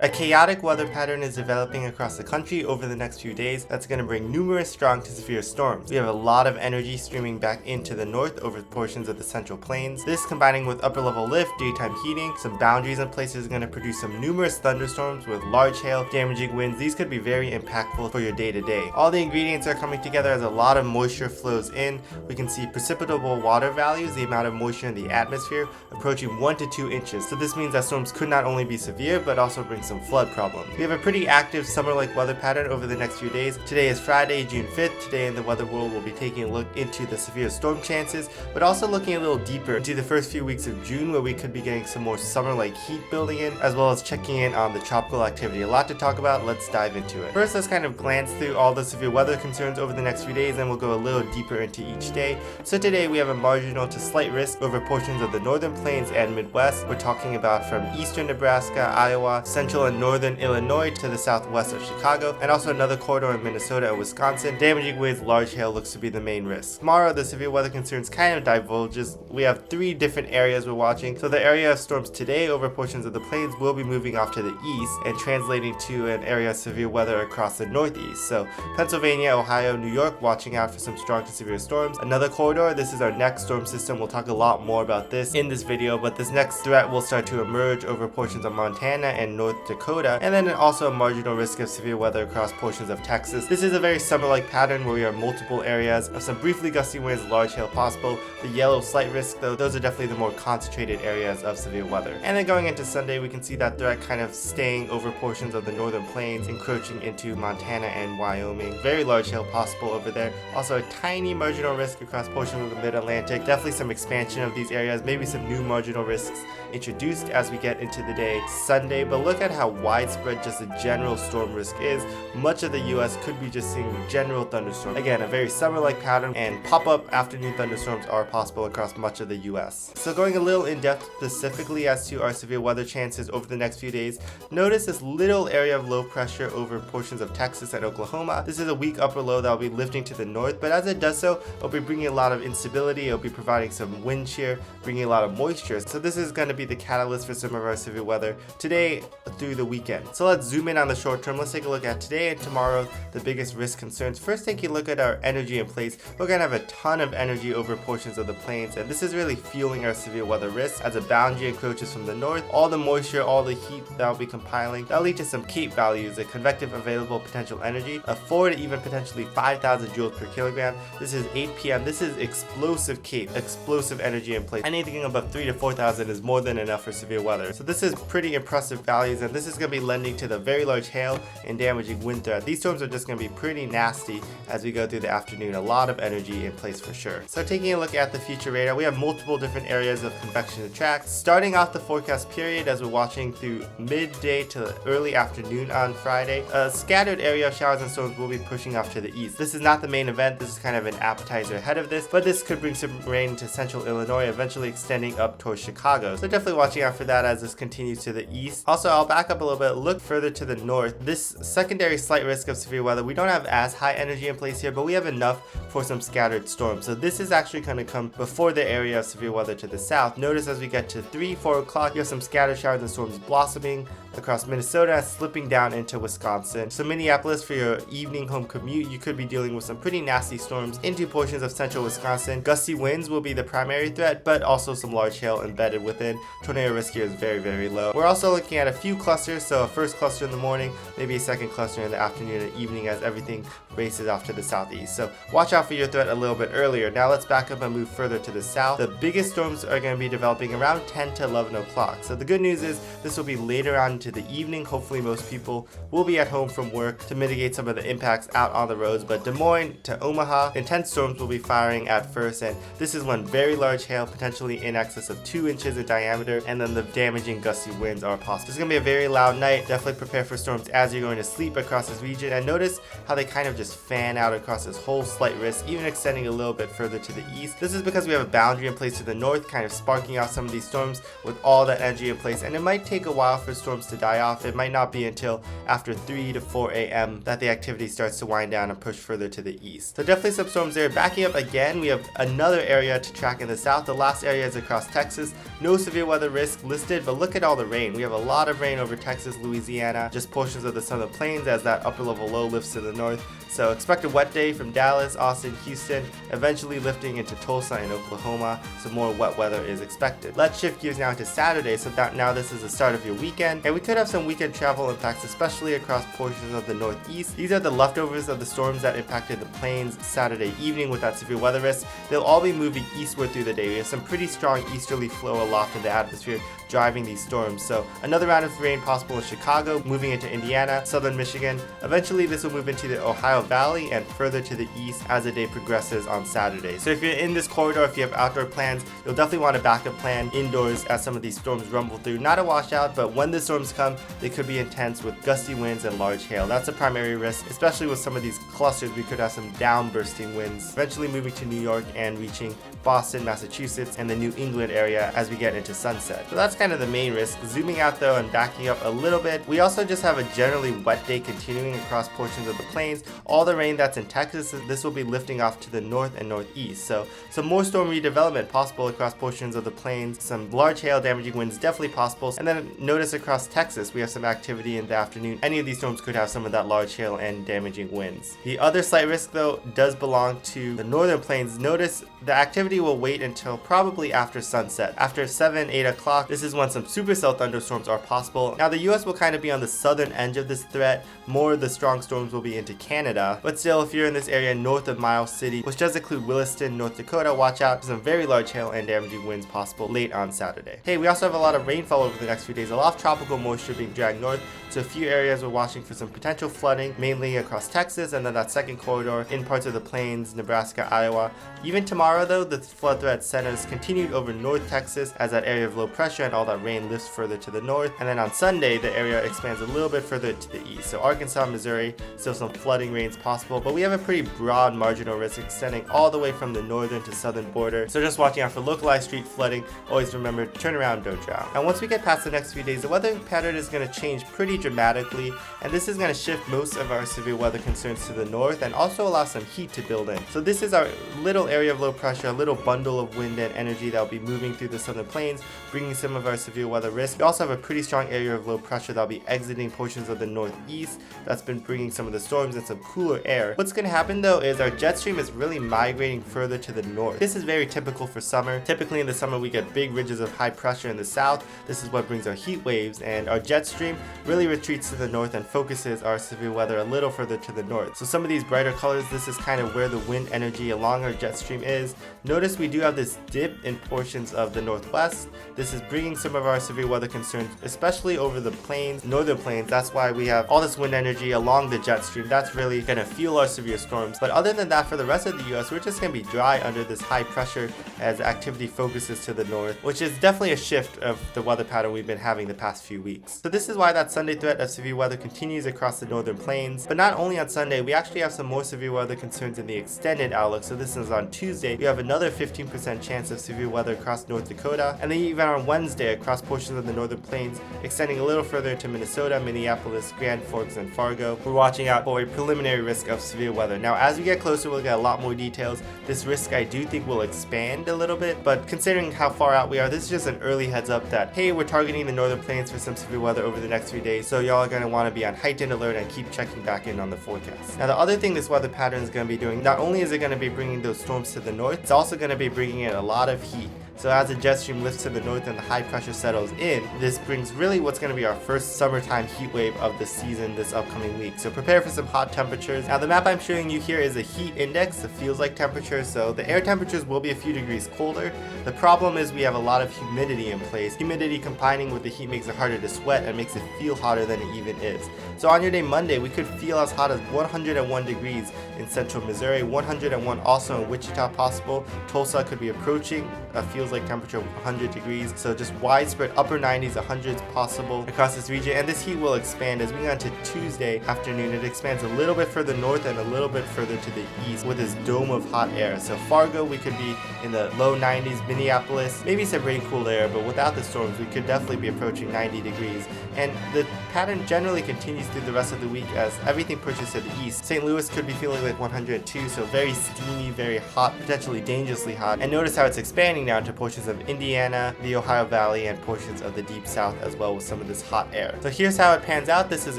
A chaotic weather pattern is developing across the country over the next few days that's going to bring numerous strong to severe storms. We have a lot of energy streaming back into the north over portions of the central plains. This, combining with upper level lift, daytime heating, some boundaries in places, is going to produce some numerous thunderstorms with large hail, damaging winds. These could be very impactful for your day to day. All the ingredients are coming together as a lot of moisture flows in. We can see precipitable water values, the amount of moisture in the atmosphere, approaching 1 to 2 inches. So this means that storms could not only be severe, but also bring some flood problems. We have a pretty active summer-like weather pattern over the next few days. Today is Friday, June 5th. Today in the weather world, we'll be taking a look into the severe storm chances, but also looking a little deeper into the first few weeks of June, where we could be getting some more summer-like heat building in, as well as checking in on the tropical activity. A lot to talk about. Let's dive into it. First, let's kind of glance through all the severe weather concerns over the next few days, and we'll go a little deeper into each day. So today we have a marginal to slight risk over portions of the northern plains and Midwest. We're talking about from eastern Nebraska, Iowa, central and northern Illinois to the southwest of Chicago, and also another corridor in Minnesota and Wisconsin. Damaging winds, large hail looks to be the main risk. Tomorrow, the severe weather concerns kind of divulges. We have 3 different areas we're watching. So the area of storms today over portions of the plains will be moving off to the east and translating to an area of severe weather across the northeast. So Pennsylvania, Ohio, New York, watching out for some strong to severe storms. Another corridor, this is our next storm system. We'll talk a lot more about this in this video, but this next threat will start to emerge over portions of Montana and North Dakota, and then also a marginal risk of severe weather across portions of Texas. This is a very summer-like pattern where we have multiple areas of some briefly gusty winds, large hail possible. The yellow slight risk, though, those are definitely the more concentrated areas of severe weather. And then going into Sunday, we can see that threat kind of staying over portions of the northern plains, encroaching into Montana and Wyoming. Very large hail possible over there. Also a tiny marginal risk across portions of the mid-Atlantic. Definitely some expansion of these areas, maybe some new marginal risks introduced as we get into the day Sunday. But look at how widespread just the general storm risk is. Much of the US could be just seeing general thunderstorms. Again, a very summer-like pattern, and pop-up afternoon thunderstorms are possible across much of the US. So going a little in-depth specifically as to our severe weather chances over the next few days, notice this little area of low pressure over portions of Texas and Oklahoma. This is a weak upper low that will be lifting to the north, but as it does so, it'll be bringing a lot of instability. It'll be providing some wind shear, bringing a lot of moisture. So this is going to be the catalyst for some of our severe weather today through the weekend. So let's zoom in on the short term. Let's take a look at today and tomorrow, the biggest risk concerns. First, take a look at our energy in place. We're going to have a ton of energy over portions of the plains, and this is really fueling our severe weather risk as a boundary encroaches from the north. All the moisture, all the heat that will be compiling, that'll lead to some CAPE values, a convective available potential energy of 4 to even potentially 5,000 joules per kilogram. This is 8 p.m. This is explosive CAPE, explosive energy in place. Anything above 3 to 4,000 is more than enough for severe weather. So this is pretty impressive values, and this is going to be lending to the very large hail and damaging wind threat. These storms are just going to be pretty nasty as we go through the afternoon. A lot of energy in place for sure. So taking a look at the future radar, we have multiple different areas of convection to track. Starting off the forecast period as we're watching through midday to early afternoon on Friday, a scattered area of showers and storms will be pushing off to the east. This is not the main event. This is kind of an appetizer ahead of this, but this could bring some rain to central Illinois, eventually extending up towards Chicago. So definitely watching out for that as this continues to the east. Also, I'll back up a little bit, look further to the north. This secondary slight risk of severe weather, we don't have as high energy in place here, but we have enough for some scattered storms. So this is actually going to come before the area of severe weather to the south. Notice as we get to 3-4 o'clock, you have some scattered showers and storms blossoming across Minnesota, slipping down into Wisconsin. So Minneapolis, for your evening home commute, you could be dealing with some pretty nasty storms into portions of central Wisconsin. Gusty winds will be the primary threat, but also some large hail embedded within. Tornado risk here is very, very low. We're also looking at a few clusters, so a first cluster in the morning, maybe a second cluster in the afternoon and evening as everything races off to the southeast. So watch out for your threat a little bit earlier. Now let's back up and move further to the south. The biggest storms are going to be developing around 10 to 11 o'clock. So the good news is this will be later on into the evening. Hopefully most people will be at home from work to mitigate some of the impacts out on the roads. But Des Moines to Omaha, intense storms will be firing at first, and this is when very large hail, potentially in excess of 2 inches in diameter, and then the damaging gusty winds are possible. This is going to be a very loud night. Definitely prepare for storms as you're going to sleep across this region, and notice how they kind of just just fan out across this whole slight risk, even extending a little bit further to the east. This is because we have a boundary in place to the north, kind of sparking off some of these storms with all that energy in place, and it might take a while for storms to die off. It might not be until after 3 to 4 a.m. that the activity starts to wind down and push further to the east. So definitely some storms there. Backing up again, we have another area to track in the south. The last area is across Texas. No severe weather risk listed, but look at all the rain. We have a lot of rain over Texas, Louisiana, just portions of the southern plains as that upper level low lifts to the north. So expect a wet day from Dallas, Austin, Houston, eventually lifting into Tulsa and Oklahoma. So more wet weather is expected. Let's shift gears now to Saturday. So that now this is the start of your weekend, and we could have some weekend travel impacts, especially across portions of the northeast. These are the leftovers of the storms that impacted the plains Saturday evening with that severe weather risk. They'll all be moving eastward through the day. We have some pretty strong easterly flow aloft in the atmosphere driving these storms. So another round of rain possible in Chicago, moving into Indiana, southern Michigan. Eventually this will move into the Ohio Valley and further to the east as the day progresses on Saturday. So if you're in this corridor, if you have outdoor plans, you'll definitely want a backup plan indoors as some of these storms rumble through. Not a washout, but when the storms come, they could be intense with gusty winds and large hail. That's a primary risk, especially with some of these clusters. We could have some downbursting winds, eventually moving to New York and reaching Boston, Massachusetts, and the New England area as we get into sunset. So that's kind of the main risk. Zooming out though and backing up a little bit, we also just have a generally wet day continuing across portions of the plains. All the rain that's in Texas, this will be lifting off to the north and northeast. So some more storm redevelopment possible across portions of the plains. Some large hail damaging winds definitely possible. And then notice across Texas, we have some activity in the afternoon. Any of these storms could have some of that large hail and damaging winds. The other slight risk though does belong to the northern plains. Notice the activity will wait until probably after sunset. After 7-8 o'clock, this is when some supercell thunderstorms are possible. Now the US will kind of be on the southern edge of this threat. More of the strong storms will be into Canada, but still, if you're in this area north of Miles City, which does include Williston, North Dakota, watch out for some very large hail and damaging winds possible late on Saturday. Hey, we also have a lot of rainfall over the next few days. A lot of tropical moisture being dragged north, so a few areas we're watching for some potential flooding, mainly across Texas and then that second corridor in parts of the plains, Nebraska, Iowa. Even tomorrow though, the flood threat centers continued over North Texas as that area of low pressure and all that rain lifts further to the north. And then on Sunday, the area expands a little bit further to the east. So Arkansas, Missouri, still some flooding rains possible, but we have a pretty broad marginal risk extending all the way from the northern to southern border. So just watching out for localized street flooding. Always remember, turn around, don't drown. And once we get past the next few days, the weather pattern is going to change pretty dramatically, and this is going to shift most of our severe weather concerns to the north and also allow some heat to build in. So this is our little area of low pressure, a little bundle of wind and energy that will be moving through the southern plains, bringing some of our severe weather risk. We also have a pretty strong area of low pressure that will be exiting portions of the northeast. That's been bringing some of the storms and some cooler air. What's going to happen though is our jet stream is really migrating further to the north. This is very typical for summer. Typically in the summer we get big ridges of high pressure in the south. This is what brings our heat waves, and our jet stream really retreats to the north and focuses our severe weather a little further to the north. So some of these brighter colors, this is kind of where the wind energy along our jet stream is. Notice we do have this dip in portions of the northwest. This is bringing some of our severe weather concerns, especially over the plains, northern plains. That's why we have all this wind energy along the jet stream. That's really going to fuel our severe storms. But other than that, for the rest of the US, we're just going to be dry under this high pressure as activity focuses to the north, which is definitely a shift of the weather pattern we've been having the past few weeks. So this is why that Sunday threat of severe weather continues across the northern plains. But not only on Sunday, we actually have some more severe weather concerns in the extended outlook. So this is on Tuesday. We have another 15% chance of severe weather across North Dakota, and then even on Wednesday across portions of the northern plains, extending a little further into Minnesota, Minneapolis, Grand Forks, and Fargo. We're watching out for a preliminary risk of severe weather. Now as we get closer, we'll get a lot more details. This risk I do think will expand a little bit, but considering how far out we are, this is just an early heads up that hey, we're targeting the northern plains for some severe weather over the next few days, so y'all are going to want to be on heightened alert and keep checking back in on the forecast. Now the other thing this weather pattern is going to be doing, not only is it going to be bringing those storms to the north, it's also going to be bringing in a lot of heat. So as the jet stream lifts to the north and the high pressure settles in, this brings really what's going to be our first summertime heat wave of the season this upcoming week. So prepare for some hot temperatures. Now the map I'm showing you here is a heat index, the feels like temperature. So the air temperatures will be a few degrees colder. The problem is we have a lot of humidity in place. Humidity combining with the heat makes it harder to sweat and makes it feel hotter than it even is. So on your day Monday, we could feel as hot as 101 degrees in central Missouri, 101 also in Wichita possible. Tulsa could be approaching, feels feels like temperature 100 degrees. So just widespread upper 90s, 100s possible across this region. And this heat will expand as we go into Tuesday afternoon. It expands a little bit further north and a little bit further to the east with this dome of hot air. So Fargo, we could be in the low 90s, Minneapolis, maybe some rain cool air, but without the storms, we could definitely be approaching 90 degrees. And the pattern generally continues through the rest of the week as everything pushes to the east. St. Louis could be feeling like 102, so very steamy, very hot, potentially dangerously hot. And notice how it's expanding now to portions of Indiana, the Ohio Valley, and portions of the deep south as well with some of this hot air. So here's how it pans out. This is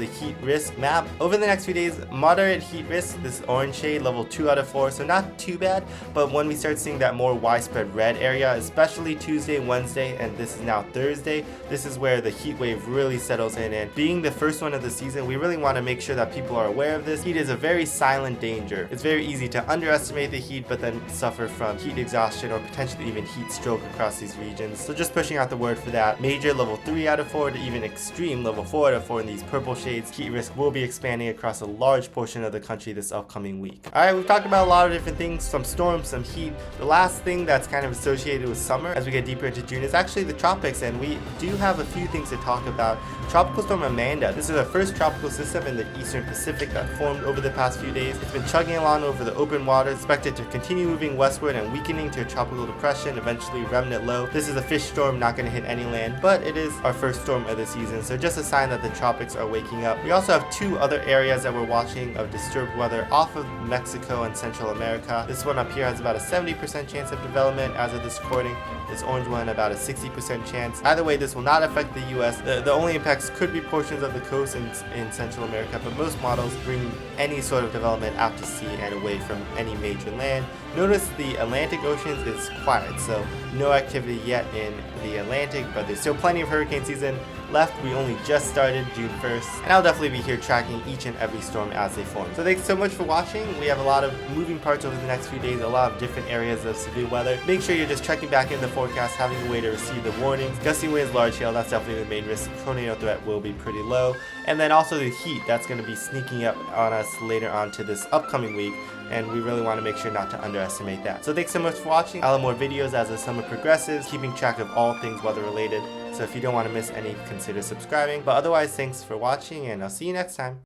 a heat risk map. Over the next few days, moderate heat risk, this orange shade, level 2 out of 4, so not too bad. But when we start seeing that more widespread red area, especially Tuesday, Wednesday, and this is now Thursday, this is where the heat wave really settles in. And being the first one of the season, we really want to make sure that people are aware of this. Heat is a very silent danger. It's very easy to underestimate the heat, but then suffer from heat exhaustion or potentially even heat stroke across these regions. So just pushing out the word for that. Major level 3 out of 4 to even extreme level 4 out of 4 in these purple shades. Heat risk will be expanding across a large portion of the country this upcoming week. Alright, we've talked about a lot of different things, some storms, some heat. The last thing that's kind of associated with summer as we get deeper into June is actually the tropics, and we do have a few things to talk about. Tropical storm Amanda. This is our first tropical system in the eastern Pacific that formed over the past few days. It's been chugging along over the open water, expected to continue moving westward and weakening to a tropical depression, eventually remnant low. This is a fish storm, not going to hit any land, but it is our first storm of the season, so just a sign that the tropics are waking up. We also have two other areas that we're watching of disturbed weather off of Mexico and Central America. This one up here has about a 70% chance of development as of this recording. This orange one about a 60% chance. Either way, this will not affect the US. The only impacts could be portions of the coast in Central America, but most models bring any sort of development out to sea and away from any major land. Notice the Atlantic Ocean is quiet, so no activity yet in the Atlantic, but there's still plenty of hurricane season left. We only just started June 1st, and I'll definitely be here tracking each and every storm as they form. So thanks so much for watching. We have a lot of moving parts over the next few days, a lot of different areas of severe weather. Make sure you're just checking back in the forecast, having a way to receive the warnings. Gusty winds, large hail, that's definitely the main risk. Tornado threat will be pretty low. And then also the heat, that's going to be sneaking up on us later on to this upcoming week, and we really want to make sure not to underestimate that. So thanks so much for watching. I'll have more videos as the summer progresses, keeping track of all things weather related. So if you don't want to miss any, consider subscribing. But otherwise, thanks for watching, and I'll see you next time.